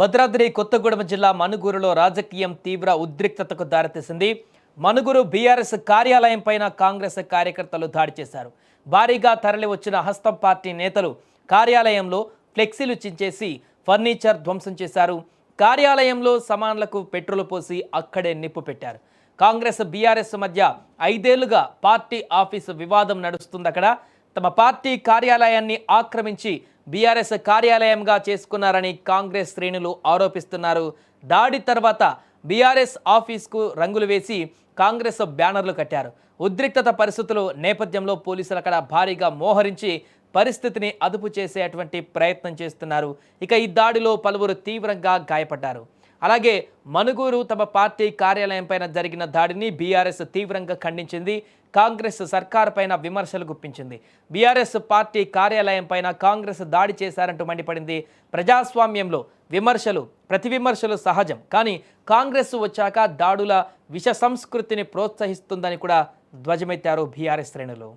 భద్రాద్రి కొత్తగూడెం జిల్లా మనుగురులో రాజకీయం తీవ్ర ఉద్రిక్తతకు దారితీసింది. మనుగురు బీఆర్ఎస్ కార్యాలయం పైన కాంగ్రెస్ కార్యకర్తలు దాడి చేశారు. భారీగా తరలి వచ్చిన హస్తం పార్టీ నేతలు కార్యాలయంలో ఫ్లెక్సీలు చించేసి ఫర్నిచర్ ధ్వంసం చేశారు. కార్యాలయంలో సామాన్లకు పెట్రోల్ పోసి అక్కడే నిప్పు పెట్టారు. కాంగ్రెస్ బీఆర్ఎస్ మధ్య 5 ఏళ్లుగా పార్టీ ఆఫీసు వివాదం నడుస్తుంది. అక్కడ తమ పార్టీ కార్యాలయాన్ని ఆక్రమించి బీఆర్ఎస్ కార్యాలయంగా చేసుకున్నారని కాంగ్రెస్ శ్రేణులు ఆరోపిస్తున్నారు. దాడి తర్వాత బీఆర్ఎస్ ఆఫీస్కు రంగులు వేసి కాంగ్రెస్ బ్యానర్లు కట్టారు. ఉద్రిక్తత పరిస్థితుల నేపథ్యంలో పోలీసులు అక్కడ భారీగా మోహరించి పరిస్థితిని అదుపు చేసేటువంటి ప్రయత్నం చేస్తున్నారు. ఇక ఈ దాడిలో పలువురు తీవ్రంగా గాయపడ్డారు. అలాగే మనుగురు తమ పార్టీ కార్యాలయం పైన జరిగిన దాడిని బీఆర్ఎస్ తీవ్రంగా ఖండించింది. కాంగ్రెస్ సర్కార్ పైన విమర్శలు గుప్పించింది. బీఆర్ఎస్ పార్టీ కార్యాలయం పైన కాంగ్రెస్ దాడి చేశారంటూ మండిపడింది. ప్రజాస్వామ్యంలో విమర్శలు ప్రతి విమర్శలు సహజం, కానీ కాంగ్రెస్ వచ్చాక దాడుల విష సంస్కృతిని ప్రోత్సహిస్తుందని కూడా ధ్వజమెత్తారు బీఆర్ఎస్ శ్రేణులు.